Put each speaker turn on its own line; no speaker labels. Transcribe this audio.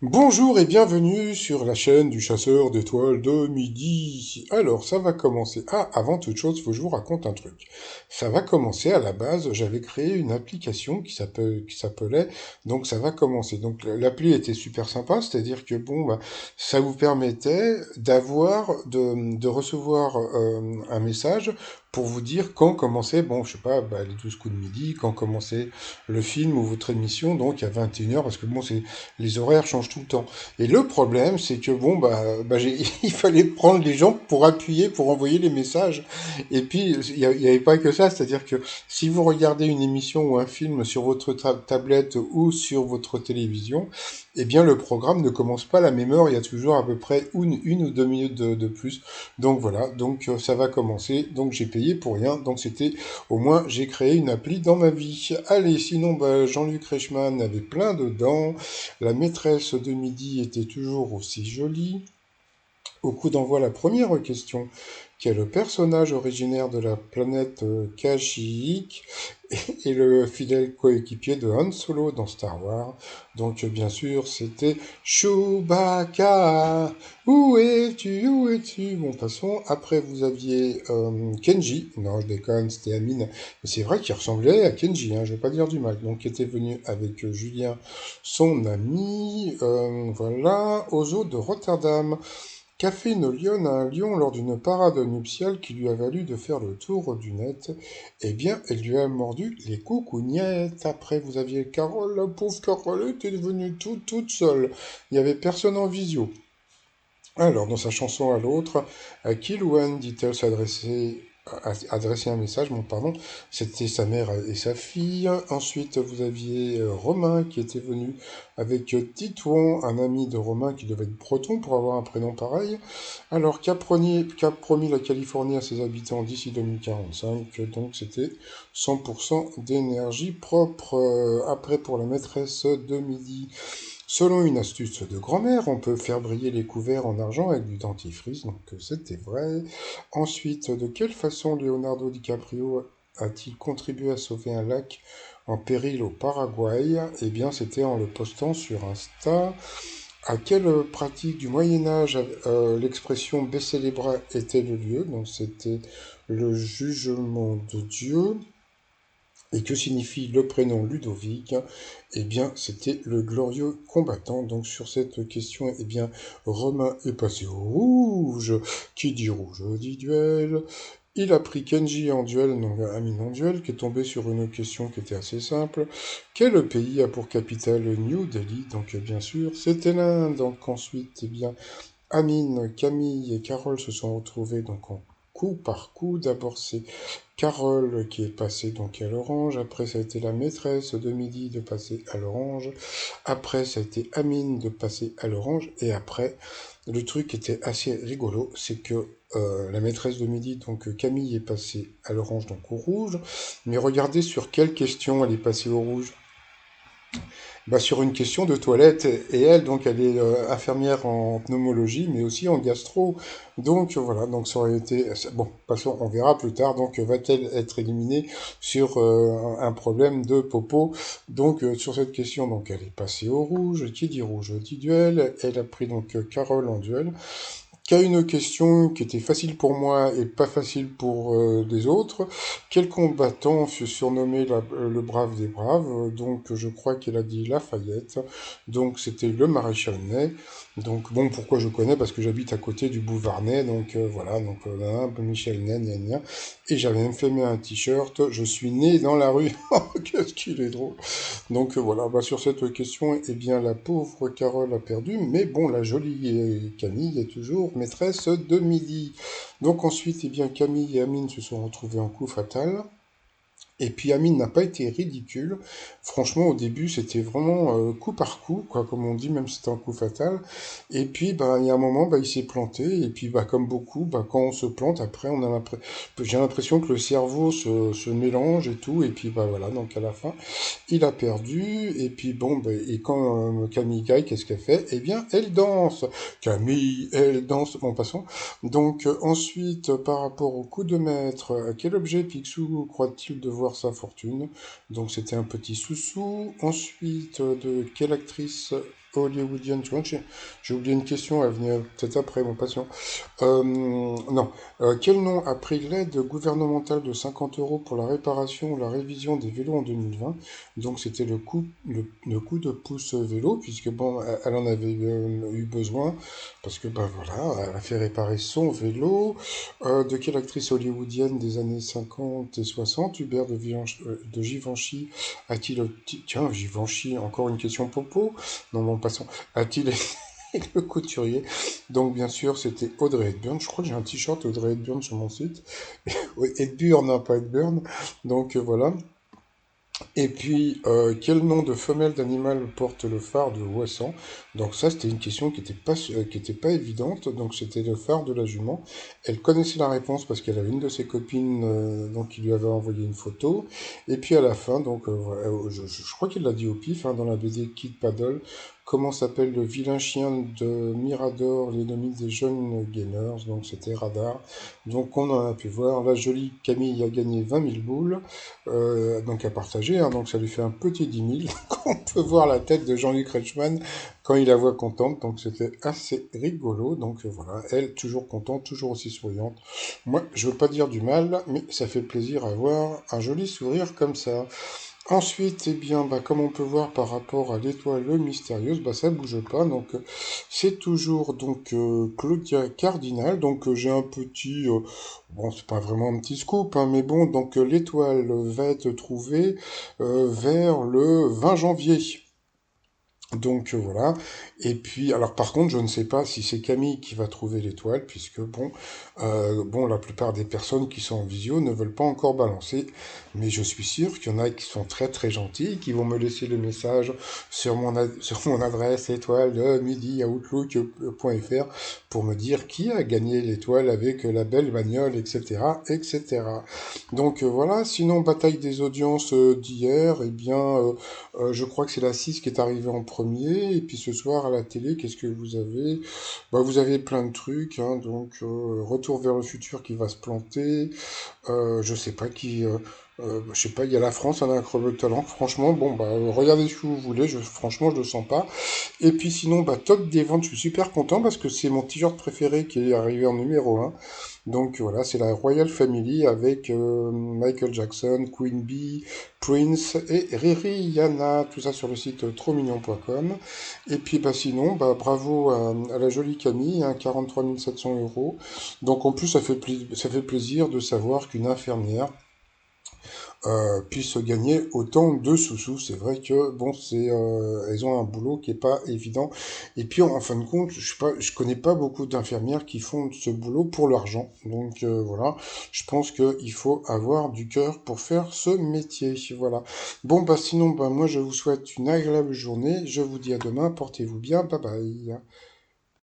Bonjour et bienvenue sur la chaîne du chasseur d'étoiles de midi. Alors, ça va commencer. Ah, avant toute chose, il faut que je vous raconte un truc. Ça va commencer à la base, j'avais créé une application qui s'appelait donc ça va commencer. Donc l'appli était super sympa, c'est-à-dire que bon bah ça vous permettait de recevoir un message pour vous dire quand commençait, bon, je sais pas, bah, les 12 coups de midi, quand commençait le film ou votre émission, donc à 21 heures parce que bon, les horaires changent tout le temps. Et le problème, c'est que bon, il fallait prendre les gens pour appuyer, pour envoyer les messages. Et puis, il y avait pas que ça, c'est-à-dire que si vous regardez une émission ou un film sur votre tablette ou sur votre télévision, eh bien, le programme ne commence pas à la même heure, il y a toujours à peu près une ou deux minutes de plus. Donc voilà, donc ça va commencer, donc j'ai payé pour rien, donc c'était, au moins, j'ai créé une appli dans ma vie. Allez, sinon, bah, Jean-Luc Reichmann avait plein de dents, la maîtresse de midi était toujours aussi jolie. Au coup d'envoi, la première question, qui est le personnage originaire de la planète Kashyyyk et le fidèle coéquipier de Han Solo dans Star Wars. Donc bien sûr, c'était Chewbacca. Où es-tu? Où es-tu? Bon, passons. Après, vous aviez Kenji. Non, je déconne, c'était Amine. Mais c'est vrai qu'il ressemblait à Kenji, hein, je vais pas dire du mal. Donc, qui était venu avec Julien, son ami. Voilà, aux eaux de Rotterdam. Qu'a fait une lionne à un lion lors d'une parade nuptiale qui lui a valu de faire le tour du net? Eh bien, elle lui a mordu les coucougnettes. Après, vous aviez Carole, la pauvre Carole était devenue toute seule. Il n'y avait personne en visio. Alors, dans sa chanson à l'autre, à qui Louane dit-elle adresser un message, bon, pardon, c'était sa mère et sa fille. Ensuite, vous aviez Romain qui était venu avec Titouan, un ami de Romain qui devait être breton pour avoir un prénom pareil. Alors, qu'a promis la Californie à ses habitants d'ici 2045, donc c'était 100% d'énergie propre. Après, pour la maîtresse de midi, selon une astuce de grand-mère, on peut faire briller les couverts en argent avec du dentifrice, donc c'était vrai. Ensuite, de quelle façon Leonardo DiCaprio a-t-il contribué à sauver un lac en péril au Paraguay? Eh bien, c'était en le postant sur Insta. À quelle pratique du Moyen Âge l'expression baisser les bras était le lieu? Donc c'était le jugement de Dieu. Et que signifie le prénom Ludovic? Eh bien, c'était le glorieux combattant. Donc, sur cette question, eh bien, Romain est passé au rouge. Qui dit rouge dit duel. Il a pris Kenji en duel, donc Amine en duel, qui est tombé sur une question qui était assez simple. Quel pays a pour capitale New Delhi? Donc, bien sûr, c'était l'Inde. Donc, ensuite, eh bien, Amine, Camille et Carole se sont retrouvés donc en coup par coup. D'abord, c'est Carole qui est passée donc à l'orange. Après, ça a été la maîtresse de midi de passer à l'orange. Après, ça a été Amine de passer à l'orange. Et après, le truc était assez rigolo, c'est que la maîtresse de midi, donc Camille, est passée à l'orange, donc au rouge. Mais regardez sur quelle question elle est passée au rouge. Bah, sur une question de toilette, et elle, donc, elle est infirmière en pneumologie, mais aussi en gastro. Donc, voilà, donc ça aurait été... Bon, passons, on verra plus tard, donc, va-t-elle être éliminée sur un problème de popo? Donc, sur cette question, donc, elle est passée au rouge. Qui dit rouge dit duel. Elle a pris, donc, Carole en duel. Qui a une question qui était facile pour moi et pas facile pour les autres. Quel combattant fut surnommé le brave des braves? Donc je crois qu'elle a dit Lafayette. Donc c'était le maréchal Ney. Donc bon, pourquoi je connais? Parce que j'habite à côté du boulevard Ney. Donc voilà, donc Michel Ney, gna gna. Et j'avais même fait un t-shirt. Je suis né dans la rue. Oh, qu'est-ce qu'il est drôle. Donc voilà, bah, sur cette question, eh bien la pauvre Carole a perdu, mais bon, la jolie Camille est toujours maîtresse de midi. Donc ensuite, eh bien Camille et Amine se sont retrouvés en coup fatal. Et puis Amine n'a pas été ridicule. Franchement, au début, c'était vraiment coup par coup, quoi, comme on dit, même si c'était un coup fatal. Et puis, bah, il y a un moment, bah, il s'est planté. Et puis, bah, comme beaucoup, bah, quand on se plante, après, j'ai l'impression que le cerveau se mélange et tout. Et puis, bah, voilà. Donc, à la fin, il a perdu. Et puis, bon, bah, et quand Camille gagne, qu'est-ce qu'elle fait? Eh bien, elle danse. Camille, elle danse. Bon, passons. Donc ensuite, par rapport au coup de maître, à quel objet Picsou croit-il devoir sa fortune? Donc c'était un petit sous-sous. Ensuite, de quelle actrice hollywoodienne. Tu vois, j'ai oublié une question, elle venait peut-être après, mon patient. Non. Quel nom a pris l'aide gouvernementale de 50 euros pour la réparation ou la révision des vélos en 2020? Donc c'était le coup de pouce vélo, puisque bon, elle en avait eu besoin, parce que ben voilà, elle a fait réparer son vélo. De quelle actrice hollywoodienne des années 50 et 60, Hubert de Givenchy a-t-il... Tiens, Givenchy, encore une question popo? Non, bon, passons. A-t-il été le couturier? Donc bien sûr, c'était Audrey Hepburn. Je crois que j'ai un t-shirt Audrey Hepburn sur mon site. Oui, Hepburn, non, pas Hepburn. Donc voilà. Et puis, quel nom de femelle d'animal porte le phare de Ouessant? Donc ça, c'était une question qui était pas évidente. Donc c'était le phare de la jument. Elle connaissait la réponse parce qu'elle avait une de ses copines donc, qui lui avait envoyé une photo. Et puis à la fin, donc voilà, je crois qu'il l'a dit au pif hein, dans la BD Kid Paddle. Comment s'appelle le vilain chien de Mirador, l'ennemi des jeunes gamers? Donc c'était Radar. Donc on en a pu voir. La jolie Camille a gagné 20 000 boules donc à partager, hein, donc ça lui fait un petit 10 000. On peut voir la tête de Jean-Luc Reichmann quand il la voit contente, donc c'était assez rigolo. Donc voilà, elle toujours contente, toujours aussi souriante. Moi, je veux pas dire du mal, mais ça fait plaisir à voir un joli sourire comme ça. Ensuite, eh bien, bah, comme on peut voir par rapport à l'étoile mystérieuse, bah, ça bouge pas. Donc, c'est toujours donc Claudia Cardinal. Donc, j'ai un petit, bon, c'est pas vraiment un petit scoop, hein, mais bon, donc l'étoile va être trouvée vers le 20 janvier. Donc voilà. Et puis, alors par contre, je ne sais pas si c'est Camille qui va trouver l'étoile, puisque bon, la plupart des personnes qui sont en visio ne veulent pas encore balancer, mais je suis sûr qu'il y en a qui sont très très gentils, qui vont me laisser le message sur sur mon adresse étoile de midi@outlook.fr pour me dire qui a gagné l'étoile avec la belle bagnole, etc., etc. Donc voilà. Sinon, bataille des audiences d'hier, eh bien. Je crois que c'est la 6 qui est arrivée en premier. Et puis ce soir à la télé, qu'est-ce que vous avez? Bah, vous avez plein de trucs, hein, donc Retour vers le futur qui va se planter. Je sais pas qui. Je sais pas, il y a la France, un incroyable talent. Franchement, bon, bah, regardez ce que vous voulez. Franchement, je le sens pas. Et puis sinon, bah, top des ventes, je suis super content parce que c'est mon t-shirt préféré qui est arrivé en numéro un. Donc voilà, c'est la Royal Family avec Michael Jackson, Queen Bee, Prince et Riri Yana, tout ça sur le site trotsmignon.com. Et puis bah sinon, bah bravo à la jolie Camille, hein, 43 700 euros. Donc en plus, ça fait plaisir de savoir qu'une infirmière puissent gagner autant de sous-sous. C'est vrai que bon, elles ont un boulot qui est pas évident. Et puis en fin de compte, je connais pas beaucoup d'infirmières qui font ce boulot pour l'argent. Donc voilà, je pense qu'il faut avoir du cœur pour faire ce métier. Voilà. Bon bah sinon, bah moi je vous souhaite une agréable journée. Je vous dis à demain. Portez-vous bien. Bye bye.